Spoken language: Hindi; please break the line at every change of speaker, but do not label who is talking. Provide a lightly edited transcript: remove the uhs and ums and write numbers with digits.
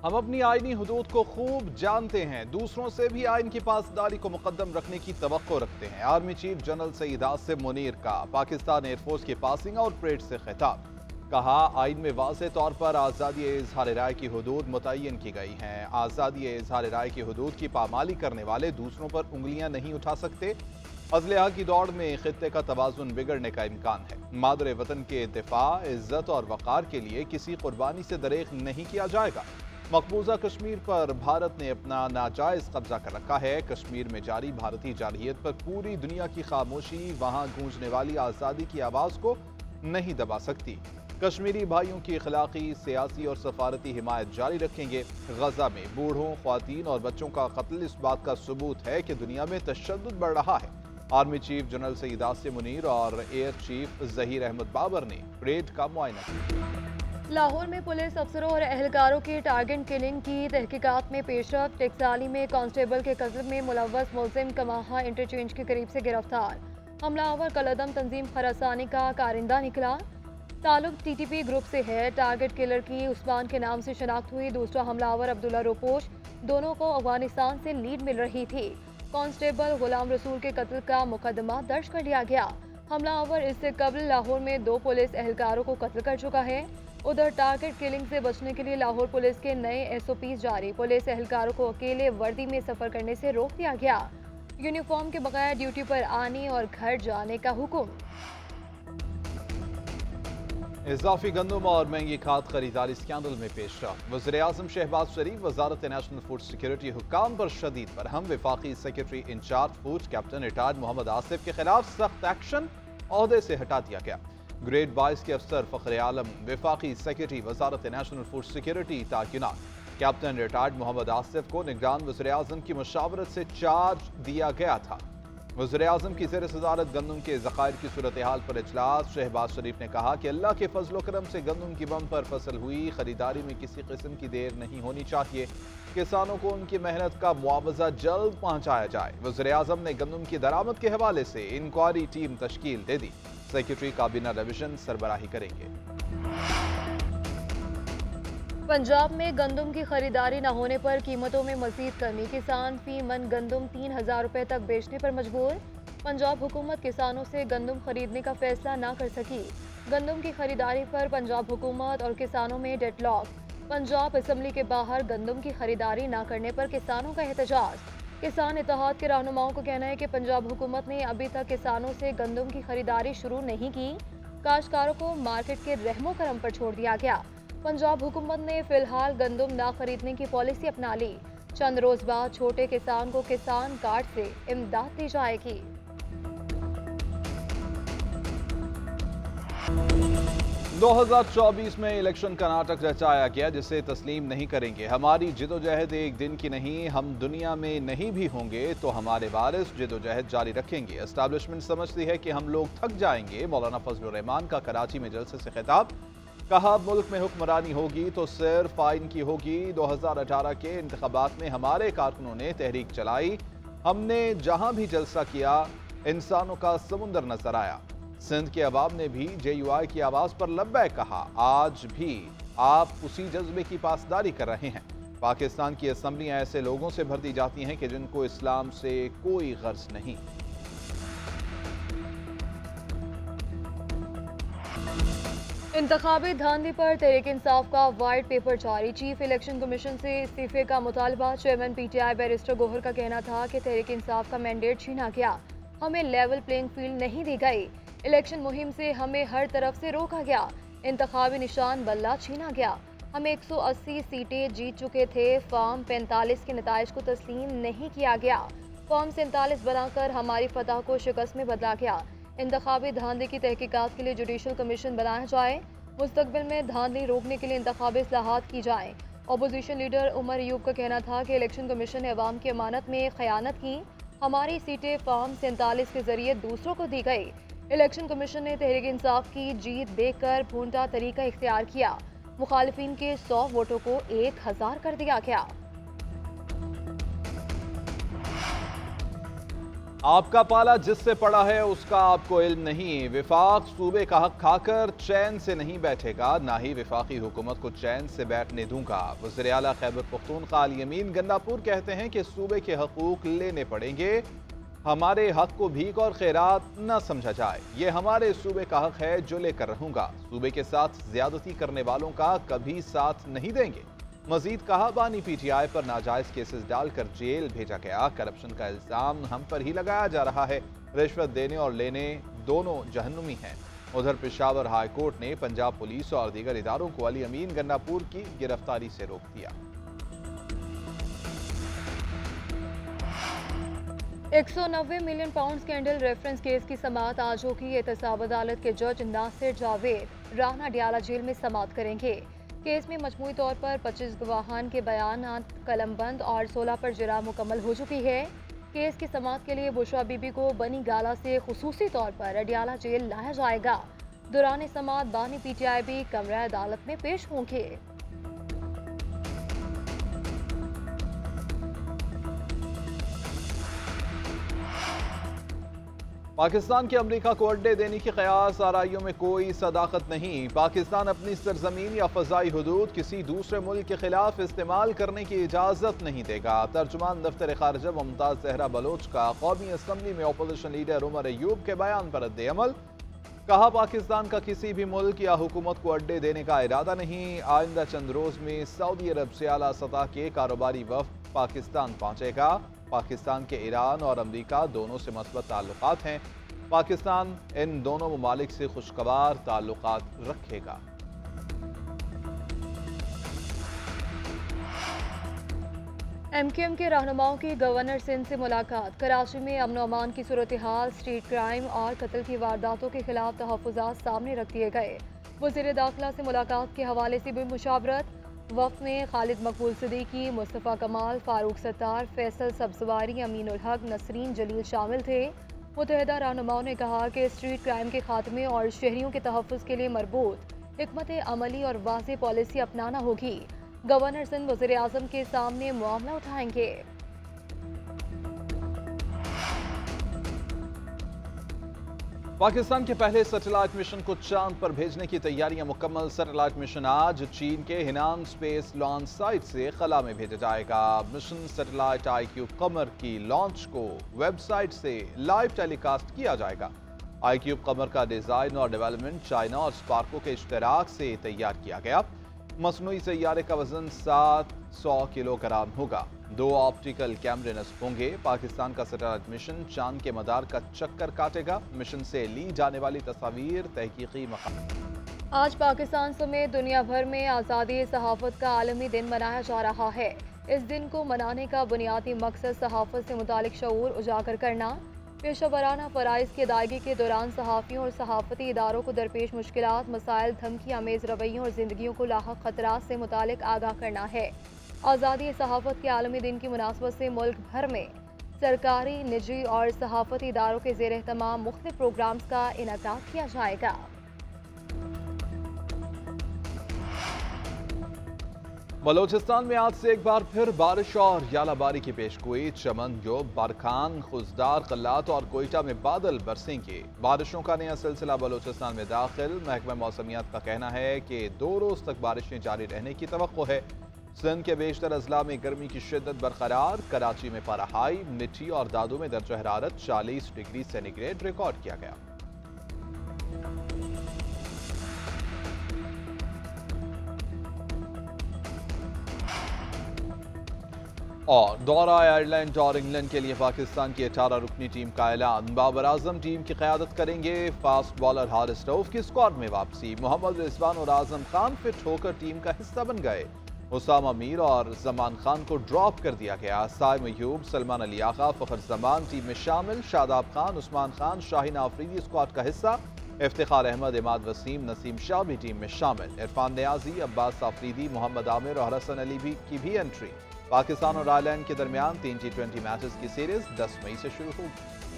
हम अपनी आईनी हुदूद को खूब जानते हैं, दूसरों से भी आइन की पासदारी को मुकद्दम रखने की तवक्को रखते हैं। Army chief general Syed Asim Munir का पाकिस्तान एयरफोर्स के पासिंग आउट परेड से खिताब। कहा, आइन में वाज़ेह तौर पर आज़ादी इज़हार राय की हुदूद मुतय्यन की गई हैं। आज़ादी इज़हार राय की हुदूद की पामाली करने वाले दूसरों पर उंगलियां नहीं उठा सकते। असलहा की दौड़ में खित्ते का तवाज़ुन बिगड़ने का इम्कान है। मादरे वतन के दिफा, इज्जत और वक़ार के लिए किसी कुर्बानी से दरेक नहीं किया जाएगा। मकबूजा कश्मीर पर भारत ने अपना नाजायज कब्जा कर रखा है। कश्मीर में जारी भारतीय जारहियत पर पूरी दुनिया की खामोशी वहां गूंजने वाली आज़ादी की आवाज़ को नहीं दबा सकती। कश्मीरी भाइयों की अखलाकी, सियासी और सफारती हिमायत जारी रखेंगे। गजा में बूढ़ों, ख्वातीन और बच्चों का कत्ल इस बात का सबूत है कि दुनिया में तशद्दुद बढ़ रहा है। Army chief general Syed Asim Munir और एयर चीफ ज़हीर अहमद बाबर ने परेड का मुआयना किया।
लाहौर में पुलिस अफसरों और एहलकारों की टारगेट किलिंग की तहकीकात में पेशरफ। टेक्साली में कांस्टेबल के कत्ल में मुलव्वस मुलजिम कमाहा इंटरचेंज के करीब से गिरफ्तार। हमलावर कलदम तंजीम खरासानी का कारिंदा निकला। ताल्लुक टीटीपी ग्रुप से है। टारगेट किलर की उस्मान के नाम से शनाख्त हुई। दूसरा हमलावर अब्दुल्ला रोपोश। दोनों को अफगानिस्तान से लीड मिल रही थी। कांस्टेबल गुलाम रसूल के कत्ल का मुकदमा दर्ज कर लिया गया। हमलावर इससे कबल लाहौर में 2 पुलिस एहलकारों को कत्ल कर चुका है। उधर टारगेट किलिंग से बचने के लिए लाहौर पुलिस के नए SOPs जारी। पुलिस एहलकारों को अकेले वर्दी में सफर करने से रोक दिया गया। यूनिफॉर्म के बगैर ड्यूटी पर आने और घर जाने का हुक्म।
इजाफी गंदम और महंगी खाद खरीदारी स्कैंडल में पेशरफ। वज़ीर-ए-आज़म शहबाज शरीफ वजारत नेशनल फूड सिक्योरिटी हुक्काम पर शदीद बरहम। वफाकी secretary in charge food captain retired Mohammad Asif के खिलाफ सख्त एक्शन, ओहदे से हटा दिया गया। ग्रेड 22 के अफसर फ़ख्र आलम, वफाकी सेक्रेटरी वजारत नेशनल फूड सिक्योरिटी तैनात कैप्टन रिटायर्ड मोहम्मद आसिफ को निगरान वज़ीर-ए-आज़म की मशावरत से चार्ज दिया गया था। वज़ीर-ए-आज़म की ज़ेर सदारत गंदम के ज़खायर की सूरत हाल पर इजलास। शहबाज शरीफ ने कहा कि अल्लाह के फजल करम से गंदम की बम्पर फसल हुई। खरीदारी में किसी किस्म की देर नहीं होनी चाहिए। किसानों को उनकी मेहनत का मुआवजा जल्द पहुँचाया जाए। वज़ीर-ए-आज़म ने गंदम की दरामद के हवाले से इंक्वायरी टीम तश्कील दे दी। सेक्रेटरी काबीना रिवीजन सरबराही करेंगे।
पंजाब में गंदम की खरीदारी न होने पर कीमतों में मजीद कमी। किसान फी मन गंदम 3000 रुपए तक बेचने पर मजबूर। पंजाब हुकूमत किसानों से गंदम खरीदने का फैसला न कर सकी। गंदम की खरीदारी पर पंजाब हुकूमत और किसानों में डेडलॉक। पंजाब असम्बली के बाहर गंदम की खरीदारी न करने पर किसानों का एहतजाज। किसान इत्तेहाद के रहनुमाओं का कहना है कि पंजाब हुकूमत ने अभी तक किसानों से गंदम की खरीदारी शुरू नहीं की। काश्तकारों को मार्केट के रहमो करम पर छोड़ दिया गया। पंजाब हुकूमत ने फिलहाल गंदम ना खरीदने की पॉलिसी अपना ली। चंद रोज बाद छोटे किसान को किसान कार्ड से इमदाद दी जाएगी।
2024 में इलेक्शन का नाटक रचाया गया जिसे तस्लीम नहीं करेंगे। हमारी जिदोजहद एक दिन की नहीं, हम दुनिया में नहीं भी होंगे तो हमारे वारिस जिदोजहद जारी रखेंगे। एस्टैब्लिशमेंट समझती है कि हम लोग थक जाएंगे। मौलाना फजलुर रहमान का कराची में जलसे से खिताब। कहा, मुल्क में हुक्मरानी होगी तो सिर्फ आइन की होगी। 2018 के इंतखाबात में हमारे कारकुनों ने तहरीक चलाई। हमने जहां भी जलसा किया इंसानों का समुंदर नजर आया। सिंध के अवाम ने भी JUI की आवाज पर लब्बैक कहा। आज भी आप उसी जज्बे की पासदारी कर रहे हैं। पाकिस्तान की असम्बलियां ऐसे लोगों से भर दी जाती हैं कि जिनको इस्लाम से कोई गर्ज नहीं।
इंतखाबी धांधली पर तहरीक इंसाफ का वाइट पेपर जारी। चीफ इलेक्शन कमीशन से इस्तीफे का मुतालबा। चेयरमैन PTI बैरिस्टर गोहर का कहना था कि तहरीक इंसाफ का मैंडेट छीना गया। हमें लेवल प्लेइंग फील्ड नहीं दी गई। इलेक्शन मुहिम से हमें हर तरफ से रोका गया। इंतखाबी निशान बल्ला छीना गया। हम 180 सीटें जीत चुके थे। फॉर्म 45 के नताइज को तस्लीम नहीं किया गया। फॉर्म 47 बनाकर हमारी फतह को शिकस्त में बदला गया। इंतखाबी धांधली की तहकीकात के लिए जुडिशल कमीशन बनाया जाए। मुस्तकबिल में धांधली रोकने के लिए इंतखाबी इस्लाहात की जाए। अपोजिशन लीडर उमर अयूब का कहना था कि इलेक्शन कमीशन ने अवाम की अमानत में खयानत की। हमारी सीटें फॉर्म 47 के जरिए दूसरों को दी गई। इलेक्शन कमीशन ने तहरीक इंसाफ की जीत देखकर भूनता तरीका इख्तियार किया। मुखालिफिन के 100 वोटों को 1000 कर दिया गया।
आपका पाला जिससे पड़ा है उसका आपको इल्म नहीं। विफाक सूबे का हक खाकर चैन से नहीं बैठेगा, ना ही विफाकी हुकूमत को चैन से बैठने दूंगा। वज़ीर आला खैबर पख्तूनख्वा अल यमीन गन्नापुर कहते हैं कि सूबे के हकूक लेने पड़ेंगे। हमारे हक को भीख और खैरात न समझा जाए। ये हमारे सूबे का हक है जो लेकर रहूंगा। सूबे के साथ ज्यादती करने वालों का कभी साथ नहीं देंगे। मजीद कहा, बानी पीटीआई पर नाजायज केसेस डालकर जेल भेजा गया। करप्शन का इल्जाम हम पर ही लगाया जा रहा है। रिश्वत देने और लेने दोनों जहन्नुमी हैं। उधर पेशावर हाई कोर्ट ने पंजाब पुलिस और दीगर इदारों को अली अमीन गन्नापुर की गिरफ्तारी से रोक दिया।
190 million pound scandal reference case की समाअत आज होगी। एहतसाब अदालत के जज नासिर जावेद राना डियाला जेल में समाअत करेंगे। केस में मजमूई तौर पर 25 गवाहान के बयान कलमबंद और 16 पर जरा मुकम्मल हो चुकी है। केस की समाअत के लिए बुशरा बीबी को बनी गाला से खुसूसी तौर पर अडियाला जेल लाया जाएगा। दौरान समाअत बानी पीटीआई भी कमरा अदालत में पेश होंगे।
पाकिस्तान के अमरीका को अड्डे देने की कयास आराइयों में कोई सदाकत नहीं। पाकिस्तान अपनी सरजमीन या फजाई हुदूद किसी दूसरे मुल्क के खिलाफ इस्तेमाल करने की इजाज़त नहीं देगा। तर्जुमान दफ्तर खारजा मुमताज जहरा बलोच का कौमी असम्बली में अपोजिशन लीडर उमर अयूब के बयान पर रद्द-ए-अमल। कहा, पाकिस्तान का किसी भी मुल्क या हुकूमत को अड्डे देने का इरादा नहीं। आइंदा चंद रोज में सऊदी अरब से आला सतह के कारोबारी वफ्द पाकिस्तान पहुंचेगा। पाकिस्तान के ईरान और अमरीका दोनों से मस्बत ताल्लुकात हैं। पाकिस्तान इन दोनों ममालिक से खुशगवार ताल्लुकात रखेगा।
MQM के रहनुमाओं की गवर्नर सिंध से मुलाकात। कराची में अमन व अमान की सूरत हाल, स्ट्रीट क्राइम और कत्ल की वारदातों के खिलाफ तहफ़्फ़ुज़ात सामने रख दिए गए। वज़ीर दाखिला से मुलाकात के हवाले से भी मुशावरत। वफ़द में खालिद मकबूल सिद्दीकी, मुस्तफ़ा कमाल, फारूक सत्तार, फैसल सब्ज़वारी, अमीनुल हक, नसरीन जलील शामिल थे। मुतहदा रहनुमाओं ने कहा कि स्ट्रीट क्राइम के खात्मे और शहरियों के तहफ़्फ़ुज़ के लिए मरबूत हिकमत अमली और वाज़ेह पॉलिसी अपनाना होगी। गवर्नर सिंध वज़ीर आज़म के सामने मामला उठाएंगे।
पाकिस्तान के पहले सैटेलाइट मिशन को चांद पर भेजने की तैयारियां मुकम्मल। सैटेलाइट मिशन आज चीन के हिनान स्पेस लॉन्च साइट से खला में भेजा जाएगा। मिशन सैटेलाइट iCube कमर की लॉन्च को वेबसाइट से लाइव टेलीकास्ट किया जाएगा। iCube कमर का डिजाइन और डेवलपमेंट चाइना और स्पार्को के इश्तराक से तैयार किया गया। मसनूई सैयारे का वजन 700 किलोग्राम होगा। 2 ऑप्टिकल कैमरे नस्ब होंगे। पाकिस्तान का सैटेलाइट मिशन चांद के मदार का चक्कर काटेगा। मिशन से ली जाने वाली तस्वीर तहकीकी मकाम।
आज पाकिस्तान समेत दुनिया भर में आज़ादी सहाफ़त का आलमी दिन मनाया जा रहा है। इस दिन को मनाने का बुनियादी मकसद सहाफ़त से मुतालिक शऊर उजागर करना, पेशेवराना फ़राइज़ की अदायगी के दौरान सहाफ़ियों और सहाफ़ती इदारों को दरपेश मुश्किलात, मसाइल, धमकी आमेज़ रवैयों और ज़िंदगियों को लाहक ख़तरात से मुतालिक आगाह करना है। आज़ादी सहाफ़त के आलमी दिन की मुनासबत से मुल्क भर में सरकारी, निजी और सहाफ़ती इदारों के ज़ेर एहतमाम मुख्तलिफ प्रोग्राम्स का इनेकाद किया जाएगा।
बलोचिस्तान में आज से एक बार फिर बारिश और यालाबारी की पेशगोई। चमन, जोब, बारखान, खुजदार, कल्लात और कोयटा में बादल बरसेंगे। बारिशों का नया सिलसिला बलोचिस्तान में दाखिल। महकमा मौसमियात का कहना है कि 2 रोज तक बारिशें जारी रहने की तवक्को है। सिंध के बेशतर अजला में गर्मी की शिद्दत बरकरार। कराची में पारा हाई, मिठी और दादू में दर्ज हरारत 40 डिग्री सेंटीग्रेड रिकॉर्ड किया गया। और दौरा आयरलैंड और इंग्लैंड के लिए पाकिस्तान की 18 रुकनी टीम का ऐलान। बाबर आजम टीम की क़यादत करेंगे। फास्ट बॉलर हारिस रऊफ की स्क्वाड में वापसी। मोहम्मद रिजवान और आजम खान फिट होकर टीम का हिस्सा बन गए। उसामा मीर और जमान खान को ड्रॉप कर दिया गया। साइम अयूब, सलमान अली आगा, फखर जमान टीम में शामिल। शादाब खान, उस्मान खान, शाहीन आफरीदी स्क्वाड का हिस्सा। इफ्तिखार अहमद, इमाद वसीम, नसीम शाह भी टीम में शामिल। इरफान नियाजी, अब्बास आफरीदी, मोहम्मद आमिर और हसन अली की भी एंट्री। पाकिस्तान और आयरलैंड के दरमियान 3 T20 मैचेस की सीरीज 10 मई से शुरू होगी।